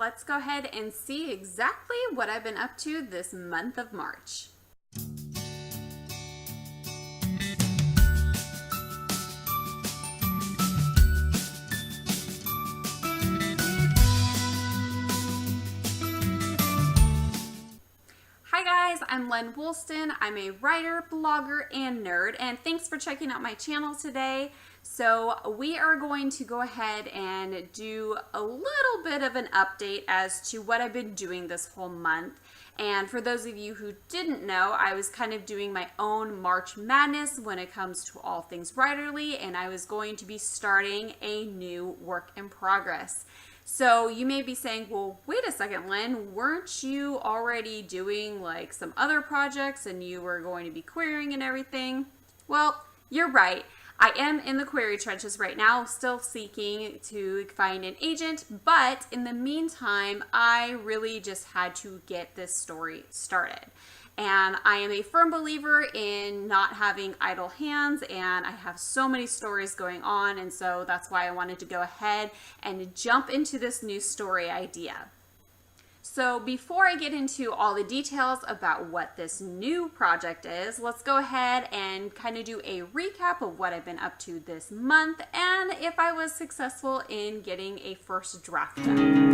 let's go ahead and see exactly what I've been up to this month of March. Hi guys, I'm Lenn Woolston. I'm a writer, blogger, and nerd, and thanks for checking out my channel today. So we are going to go ahead and do a little bit of an update as to what I've been doing this whole month. And for those of you who didn't know, I was kind of doing my own March Madness when it comes to all things writerly, and I was going to be starting a new work in progress. So you may be saying, well, wait a second, Lenn, weren't you already doing like some other projects and you were going to be querying and everything? Well, you're right. I am in the query trenches right now, still seeking to find an agent, but in the meantime, I really just had to get this story started. And I am a firm believer in not having idle hands, and I have so many stories going on, and so that's why I wanted to go ahead and jump into this new story idea. So before I get into all the details about what this new project is, let's go ahead and kind of do a recap of what I've been up to this month and if I was successful in getting a first draft done.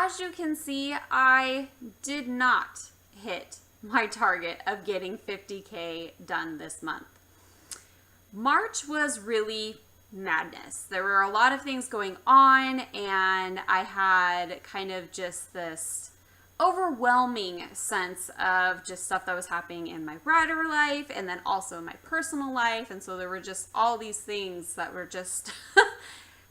As you can see, I did not hit my target of getting 50K done this month. March was really madness. There were a lot of things going on, and I had kind of just this overwhelming sense of just stuff that was happening in my writer life and then also in my personal life. And so there were just all these things that were just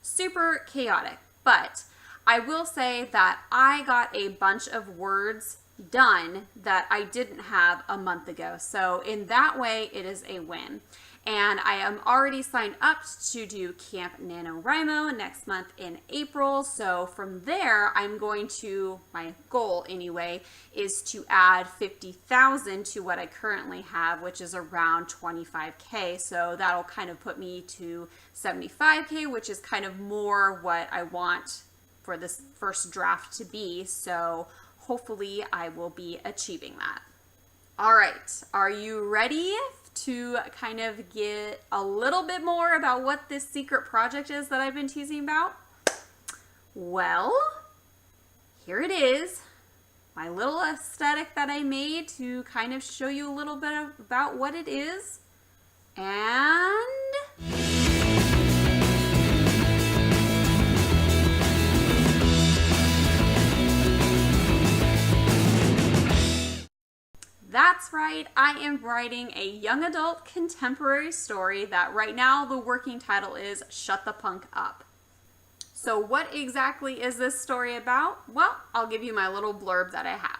super chaotic. But I will say that I got a bunch of words done that I didn't have a month ago. So in that way, it is a win. And I am already signed up to do Camp NaNoWriMo next month in April. So from there, I'm going to, my goal anyway, is to add 50,000 to what I currently have, which is around 25K. So that'll kind of put me to 75K, which is kind of more what I want for this first draft to be. So hopefully I will be achieving that. All right, are you ready to kind of get a little bit more about what this secret project is that I've been teasing about? Well, here it is, my little aesthetic that I made to kind of show you a little bit about what it is. And that's right, I am writing a young adult contemporary story that right now the working title is Shut the Punk Up. So what exactly is this story about? Well, I'll give you my little blurb that I have.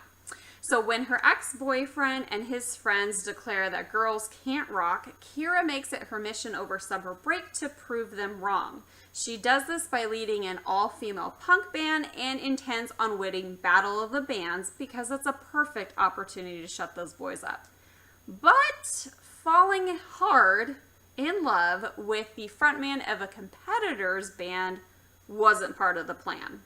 So when her ex-boyfriend and his friends declare that girls can't rock, Kira makes it her mission over summer break to prove them wrong. She does this by leading an all-female punk band and intends on winning Battle of the Bands because that's a perfect opportunity to shut those boys up. But falling hard in love with the frontman of a competitor's band wasn't part of the plan.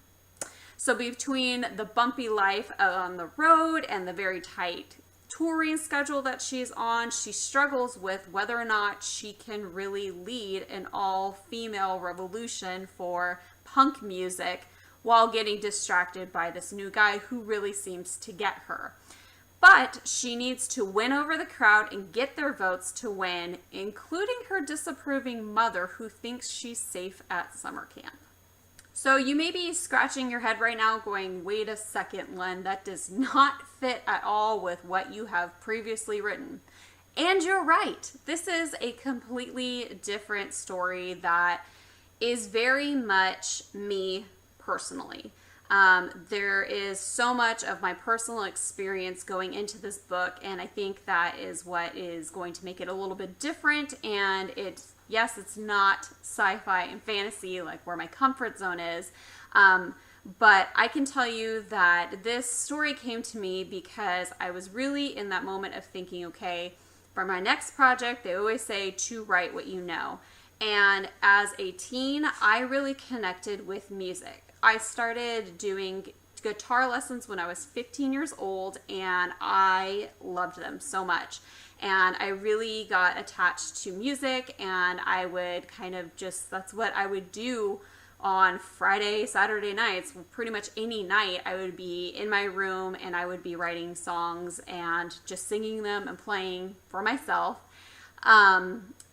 So between the bumpy life on the road and the very tight touring schedule that she's on, she struggles with whether or not she can really lead an all-female revolution for punk music while getting distracted by this new guy who really seems to get her. But she needs to win over the crowd and get their votes to win, including her disapproving mother who thinks she's safe at summer camp. So you may be scratching your head right now going, wait a second, Len, that does not fit at all with what you have previously written. And you're right. This is a completely different story that is very much me personally. There is so much of my personal experience going into this book, and I think that is what is going to make it a little bit different. And yes, it's not sci-fi and fantasy like where my comfort zone is, but I can tell you that this story came to me because I was really in that moment of thinking, okay, for my next project, they always say to write what you know. And as a teen, I really connected with music. I started doing guitar lessons when I was 15 years old, and I loved them so much. And I really got attached to music, and I would that's what I would do on Friday, Saturday nights. Pretty much any night I would be in my room and I would be writing songs and just singing them and playing for myself.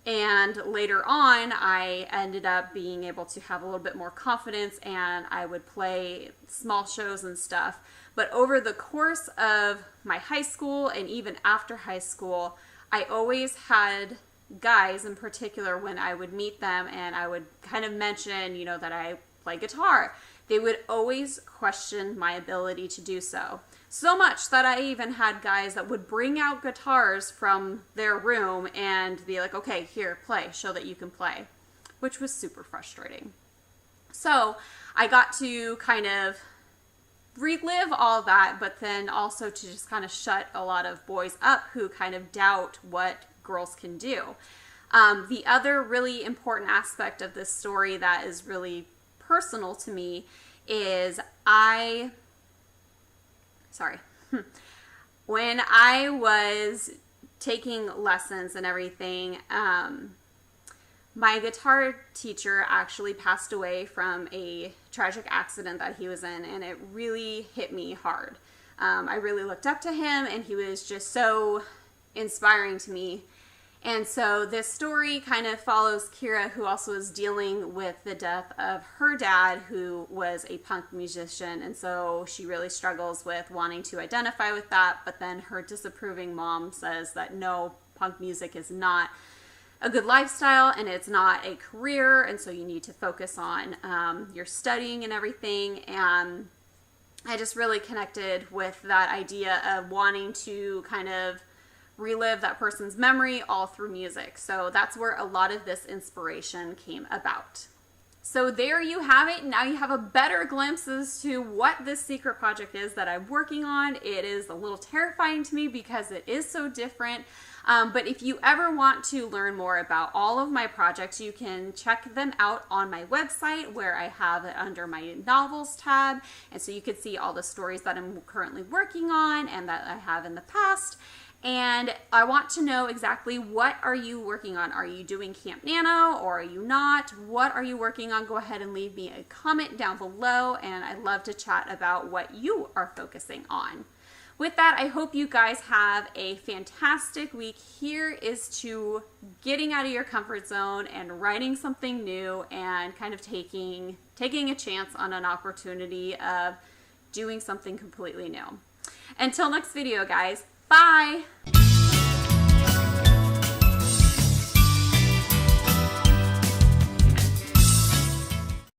And later on, I ended up being able to have a little bit more confidence, and I would play small shows and stuff. But over the course of my high school and even after high school, I always had guys in particular, when I would meet them and I would kind of mention, that I play guitar, they would always question my ability to do so. So much that I even had guys that would bring out guitars from their room and be like, okay, here, play, show that you can play, which was super frustrating. So I got to kind of relive all that, but then also to just kind of shut a lot of boys up who kind of doubt what girls can do. The other really important aspect of this story that is really personal to me is when I was taking lessons and everything, my guitar teacher actually passed away from a tragic accident that he was in, and it really hit me hard. I really looked up to him, and he was just so inspiring to me. And so this story kind of follows Kira, who also is dealing with the death of her dad, who was a punk musician. And so she really struggles with wanting to identify with that. But then her disapproving mom says that no, punk music is not a good lifestyle and it's not a career. And so you need to focus on your studying and everything. And I just really connected with that idea of wanting to kind of relive that person's memory all through music. So that's where a lot of this inspiration came about. So there you have it. Now you have a better glimpse as to what this secret project is that I'm working on. It is a little terrifying to me because it is so different. But if you ever want to learn more about all of my projects, you can check them out on my website, where I have it under my novels tab. And so you can see all the stories that I'm currently working on and that I have in the past. And I want to know exactly, what are you working on? Are you doing Camp Nano or are you not? What are you working on? Go ahead and leave me a comment down below, and I'd love to chat about what you are focusing on. With that, I hope you guys have a fantastic week. Here is to getting out of your comfort zone and writing something new and kind of taking a chance on an opportunity of doing something completely new. Until next video, guys. Bye!